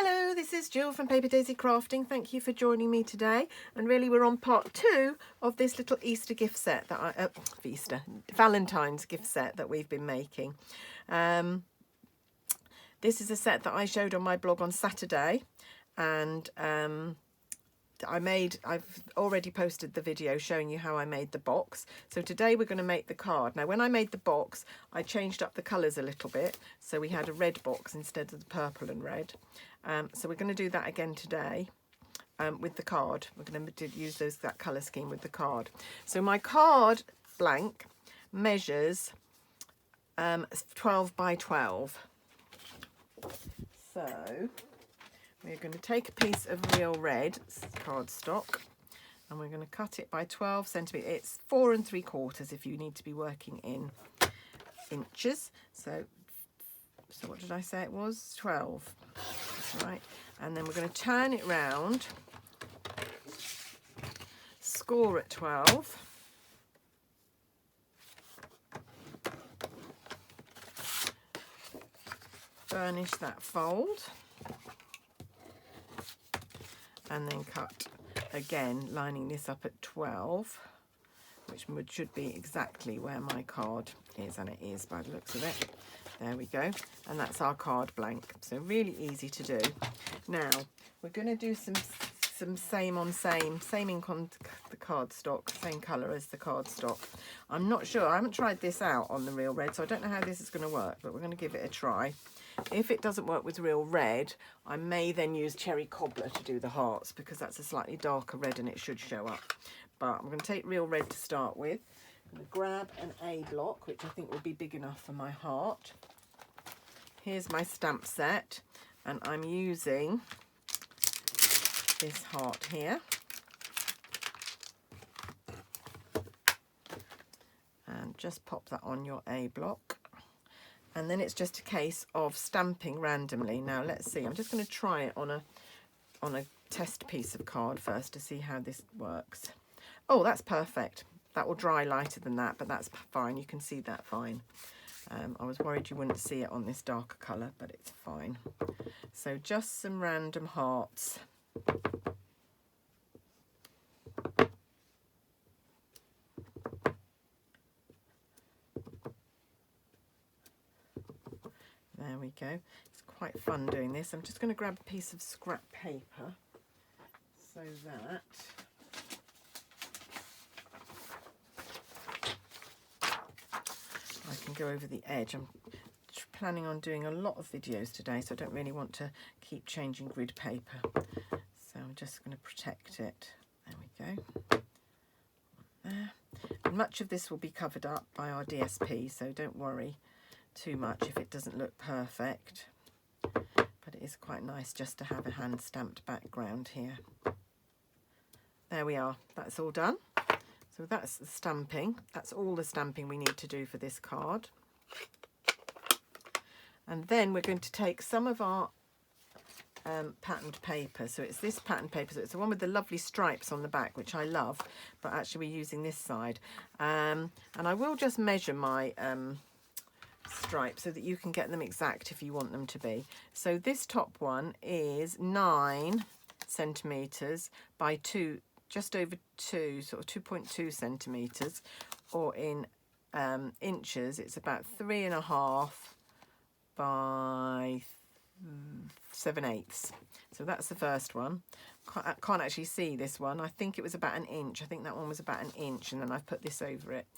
Hello, this is Jill from Paper Daisy Crafting. Thank you for joining me today. And really we're on part 2 of this little Easter gift set that Valentine's gift set that we've been making. This is a set that I showed on my blog on Saturday, and I've already posted the video showing you how I made the box. So today we're going to make the card. Now when I made the box, I changed up the colours a little bit. So we had a red box instead of the purple and red. So we're going to do that again today with the card. We're going to use that colour scheme with the card. So my card blank measures 12 by 12. So we're going to take a piece of real red cardstock and we're going to cut it by 12 centimetres. It's 4 3/4 if you need to be working in inches. So what did I say it was? 12. That's right. And then we're going to turn it round, score at 12. Burnish that fold. And then cut again, lining this up at 12, which should be exactly where my card is, and it is by the looks of it. There we go, and that's our card blank. So really easy to do. Now we're going to do some same ink on the cardstock, same colour as the cardstock. I'm not sure, I haven't tried this out on the real red, so I don't know how this is going to work, but we're going to give it a try. If it doesn't work with real red, I may then use cherry cobbler to do the hearts, because that's a slightly darker red and it should show up. But I'm going to take real red to start with. I'm going to grab an A block, which I think will be big enough for my heart. Here's my stamp set, and I'm using this heart here. And just pop that on your A block. And then it's just a case of stamping randomly. Now let's see, I'm just going to try it on a test piece of card first to see how this works. Oh, that's perfect. That will dry lighter than that, but that's fine. You can see that fine. I was worried you wouldn't see it on this darker colour, but it's fine. So just some random hearts. There we go. It's quite fun doing this. I'm just going to grab a piece of scrap paper so that I can go over the edge. I'm planning on doing a lot of videos today, so I don't really want to keep changing grid paper. So I'm just going to protect it. There we go. There. And much of this will be covered up by our DSP, so don't worry too much if it doesn't look perfect, but it is quite nice just to have a hand stamped background here. There we are, that's all done. So that's the stamping. That's all the stamping we need to do for this card. And then we're going to take some of our patterned paper. So it's this patterned paper, so it's the one with the lovely stripes on the back, which I love, but actually we're using this side. And I will just measure my stripes so that you can get them exact if you want them to be. So this top one is 9 centimetres by 2, just over 2, sort of 2.2 centimetres, or in inches it's about 3.5 by 7/8. So that's the first one. I can't actually see this one. I think it was about 1 inch. I think that one was about 1 inch, and then I've put this over it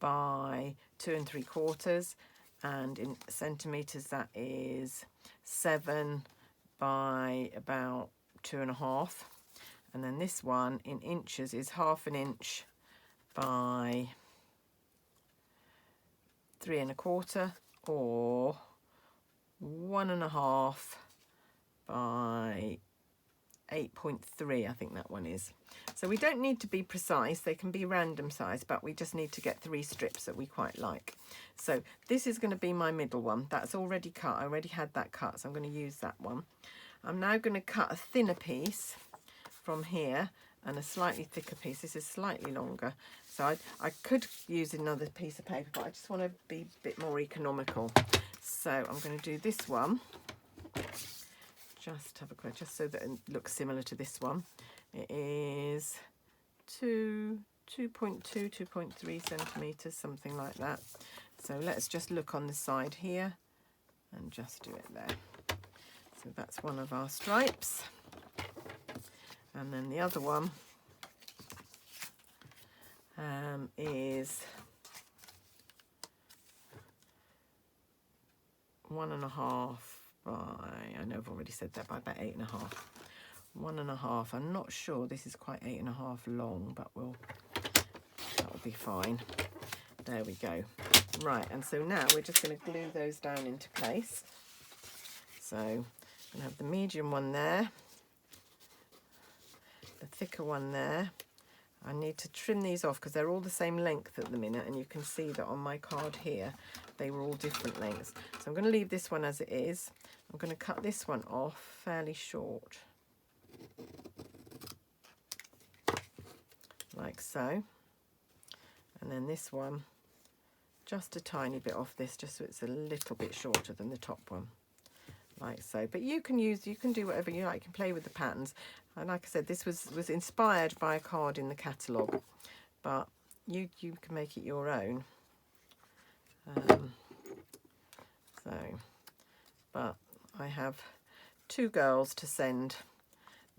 by 2 3/4. And in centimetres that is 7 by about 2.5. And then this one in inches is 1/2 inch by 3 1/4, or 1.5 by 8.3, I think that one is. So we don't need to be precise, they can be random size, but we just need to get 3 strips that we quite like. So this is going to be my middle one. That's already cut, I already had that cut, so I'm going to use that one. I'm now going to cut a thinner piece from here and a slightly thicker piece. This is slightly longer, so I could use another piece of paper, but I just want to be a bit more economical. So I'm going to do this one just have a quick, just so that it looks similar to this one. It is 2.2, 2.3 centimetres, something like that. So let's just look on the side here and just do it there. So that's one of our stripes. And then the other one is 1.5 by, I know I've already said that, by about 8.5. 1.5. I'm not sure this is quite 8.5 long, but that'll be fine. There we go. Right, and so now we're just going to glue those down into place. So I'm going to have the medium one there, the thicker one there. I need to trim these off because they're all the same length at the minute, and you can see that on my card here they were all different lengths. So I'm going to leave this one as it is. I'm going to cut this one off fairly short, like so, and then this one just a tiny bit off this, just so it's a little bit shorter than the top one, like so. But you can do whatever you like. You can play with the patterns. And like I said, this was inspired by a card in the catalogue, but you can make it your own. But I have 2 girls to send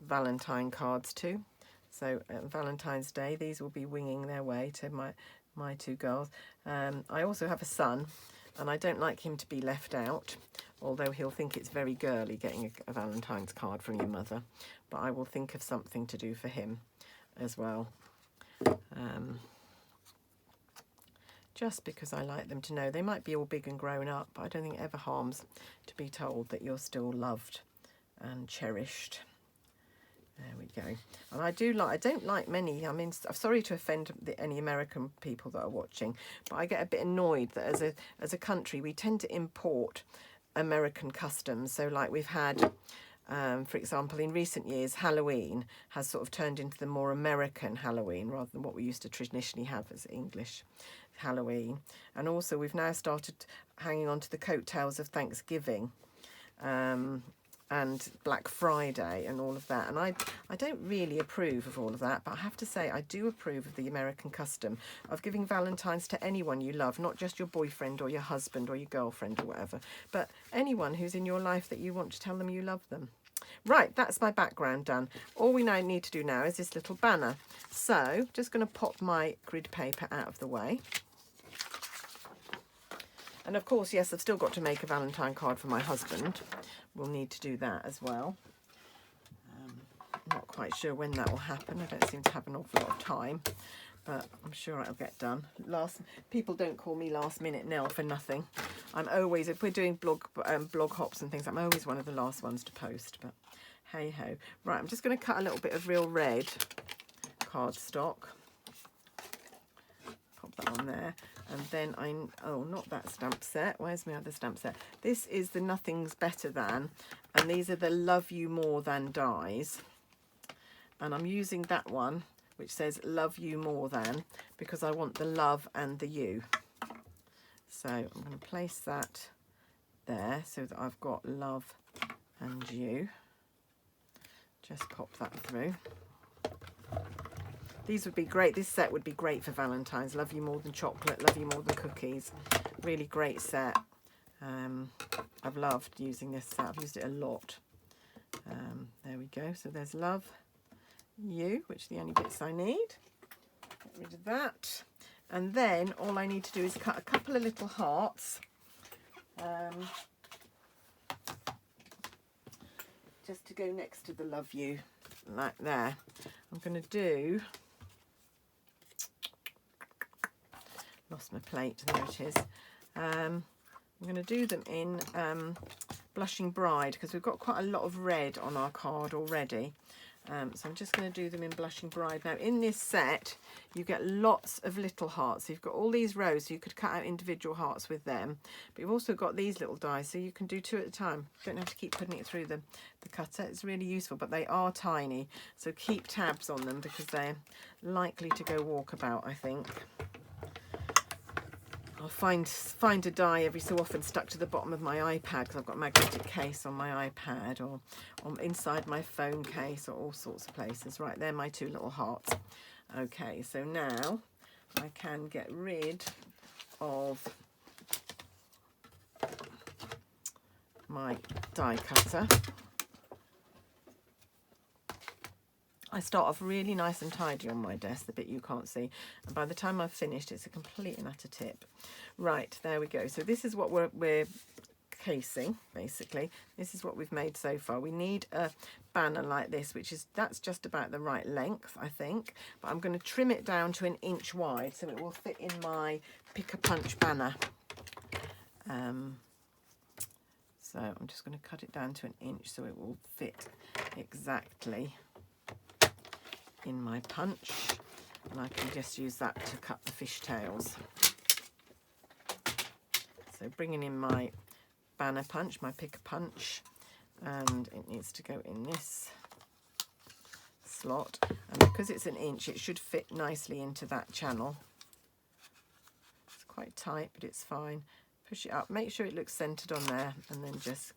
Valentine cards to. So at Valentine's Day, these will be winging their way to my 2 girls. I also have a son, and I don't like him to be left out, although he'll think it's very girly getting a Valentine's card from your mother. But I will think of something to do for him as well. Just because I like them to know. They might be all big and grown up, but I don't think it ever harms to be told that you're still loved and cherished. There we go. And I don't like many, I mean, I'm sorry to offend any American people that are watching, but I get a bit annoyed that as a country we tend to import American customs. So like we've had, for example, in recent years, Halloween has sort of turned into the more American Halloween rather than what we used to traditionally have as English Halloween. And also we've now started hanging on to the coattails of Thanksgiving and Black Friday and all of that. And I don't really approve of all of that, but I have to say I do approve of the American custom of giving Valentine's to anyone you love, not just your boyfriend or your husband or your girlfriend or whatever, but anyone who's in your life that you want to tell them you love them. Right, that's my background done. All we now need to do now is this little banner. So just going to pop my grid paper out of the way. And of course, yes, I've still got to make a Valentine card for my husband. We'll need to do that as well. I'm not quite sure when that will happen. I don't seem to have an awful lot of time, but I'm sure it'll get done. People don't call me last minute Nell for nothing. I'm always, if we're doing blog hops and things, I'm always one of the last ones to post, but hey ho. Right, I'm just going to cut a little bit of real red cardstock. Pop that on there. And then oh, not that stamp set. Where's my other stamp set? This is the Nothing's Better Than, and these are the Love You More Than dies. And I'm using that one, which says Love You More Than, because I want the love and the you. So I'm going to place that there so that I've got love and you. Just pop that through. These would be great. This set would be great for Valentine's. Love You More Than Chocolate, Love You More Than Cookies. Really great set. I've loved using this set. I've used it a lot. There we go. So there's Love You, which are the only bits I need. Get rid of that. And then all I need to do is cut a couple of little hearts. Just to go next to the Love You, like there. I'm going to do... Lost my plate, there it is. I'm going to do them in Blushing Bride, because we've got quite a lot of red on our card already. So I'm just going to do them in Blushing Bride. Now in this set you get lots of little hearts. So you've got all these rows, so you could cut out individual hearts with them, but you've also got these little dies, so you can do 2 at a time. You don't have to keep putting it through the cutter. It's really useful, but they are tiny, so keep tabs on them because they're likely to go walkabout, I think. I'll find a die every so often stuck to the bottom of my iPad, because I've got a magnetic case on my iPad, or inside my phone case, or all sorts of places. Right, they're my 2 little hearts. Okay, so now I can get rid of my die cutter. I start off really nice and tidy on my desk, the bit you can't see, and by the time I've finished, it's a complete and utter tip. Right, there we go. So this is what we're casing, basically. This is what we've made so far. We need a banner like this, that's just about the right length, I think, but I'm going to trim it down to 1 inch wide so it will fit in my pick-a-punch banner. So I'm just going to cut it down to 1 inch so it will fit exactly in my punch, and I can just use that to cut the fishtails. So bringing in my banner punch, my pick-a-punch, and it needs to go in this slot, and because it's 1 inch it should fit nicely into that channel. It's quite tight, but it's fine. Push it up, make sure it looks centered on there, and then just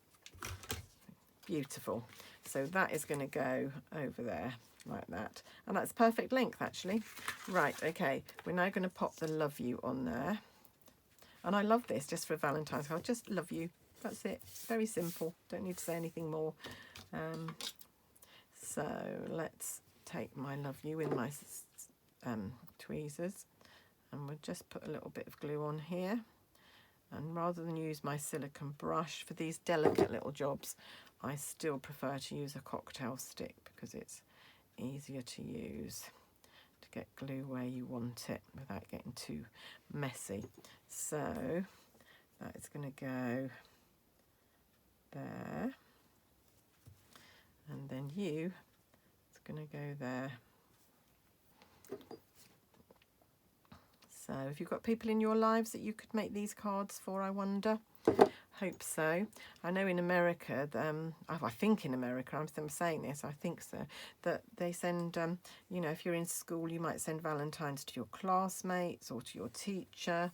beautiful. So that is going to go over there like that, and that's perfect length actually. Right, okay, we're now going to pop the love you on there, and I love this just for Valentine's. I'll just love you, that's it, very simple, don't need to say anything more. So let's take my love you with my tweezers, and we'll just put a little bit of glue on here, and rather than use my silicone brush for these delicate little jobs, I still prefer to use a cocktail stick because it's easier to use to get glue where you want it without getting too messy. So that is going to go there, and then it's going to go there. So have you got people in your lives that you could make these cards for, I wonder? Hope so. I know in America, I think in America, I'm saying this, I think so, that they send, you know, if you're in school, you might send Valentines to your classmates or to your teacher.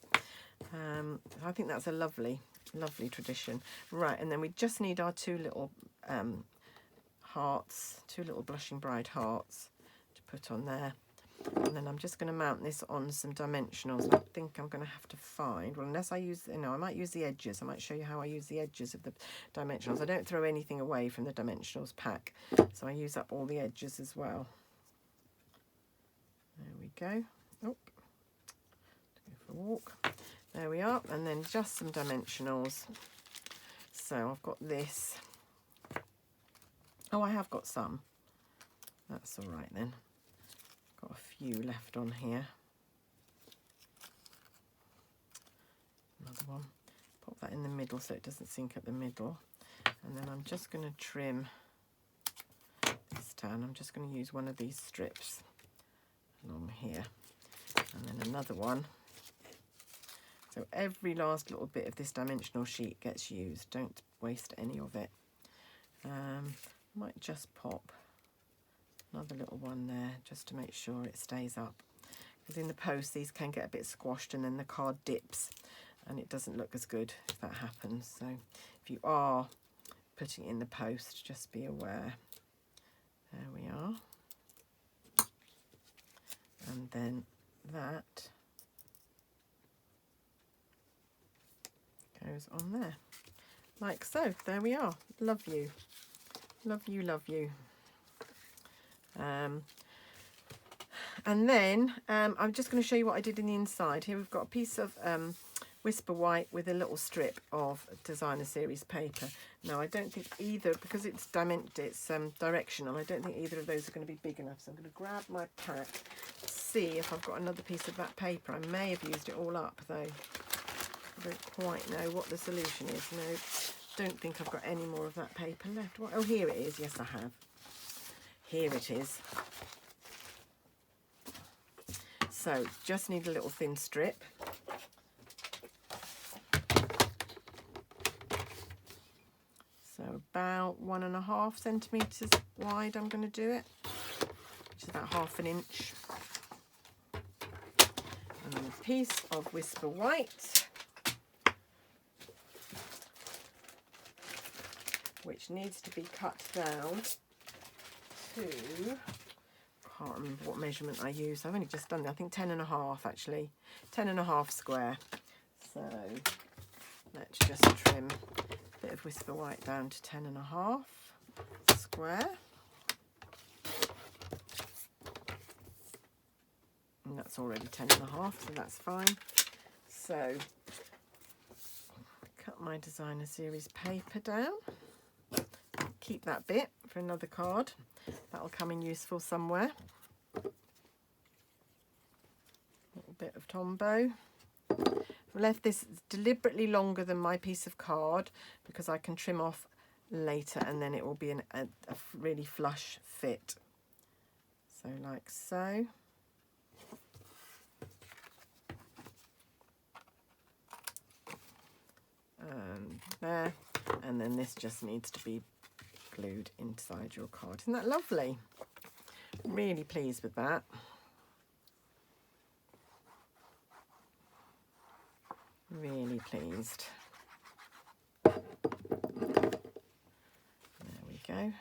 I think that's a lovely tradition. Right, and then we just need our 2 little hearts, 2 little blushing bride hearts to put on there. And then I'm just going to mount this on some dimensionals. I think I'm going to have to find, well, unless I use, you know, I might use the edges. I might show you how I use the edges of the dimensionals. I don't throw anything away from the dimensionals pack, so I use up all the edges as well. There we go. Oh, go for a walk. There we are, and then just some dimensionals. So I've got this. Oh, I have got some. That's all right then. Got a few left on here. Another one. Pop that in the middle so it doesn't sink at the middle. And then I'm just going to trim this down. I'm just going to use one of these strips along here. And then another one. So every last little bit of this dimensional sheet gets used. Don't waste any of it. Might just pop another little one there just to make sure it stays up, because in the post these can get a bit squashed and then the card dips and it doesn't look as good if that happens. So if you are putting it in the post, just be aware. There we are, and then that goes on there like so. There we are. Love you, love you, love you. And then I'm just going to show you what I did in the inside. Here we've got a piece of Whisper White with a little strip of designer series paper. Now I don't think either, because it's directional, I don't think either of those are going to be big enough. So I'm going to grab my pack, see if I've got another piece of that paper. I may have used it all up though. I don't quite know what the solution is. No, don't think I've got any more of that paper left. Oh, here it is. Yes, I have. Here it is. So just need a little thin strip. So about 1.5 centimetres wide I'm going to do it, which is about 1/2 inch. And and a piece of Whisper White, which needs to be cut down to, I can't remember what measurement I used. I've only just done, I think 10.5 actually, 10.5 square. So let's just trim a bit of Whisper White down to 10.5 square. And that's already 10.5, so that's fine. So cut my designer series paper down. Keep that bit for another card. That'll come in useful somewhere. Little bit of Tombow. I left this deliberately longer than my piece of card because I can trim off later and then it will be a really flush fit. So like so. And there. And then this just needs to be glued inside your card. Isn't that lovely? Really pleased with that. Really pleased. There we go.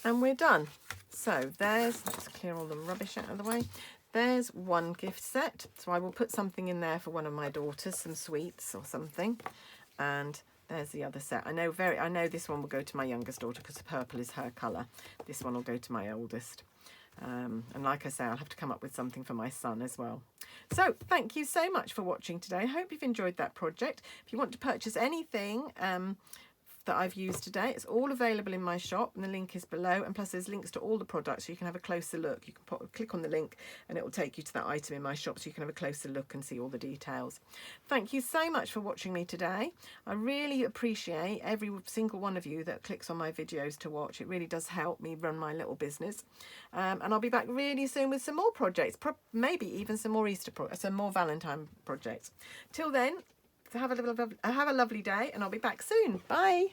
And we're done. So there's, let's clear all the rubbish out of the way. There's one gift set. So I will put something in there for one of my daughters, some sweets or something. And there's the other set. I know this one will go to my youngest daughter because purple is her colour. This one will go to my oldest. And like I say, I'll have to come up with something for my son as well. So thank you so much for watching today. I hope you've enjoyed that project. If you want to purchase anything that I've used today, it's all available in my shop and the link is below, and plus there's links to all the products so you can have a closer look. You can click on the link and it will take you to that item in my shop so you can have a closer look and see all the details. Thank you so much for watching me today. I really appreciate every single one of you that clicks on my videos to watch. It really does help me run my little business, and I'll be back really soon with some more projects, maybe even some more some more Valentine projects. Till then, have a lovely day and I'll be back soon. Bye.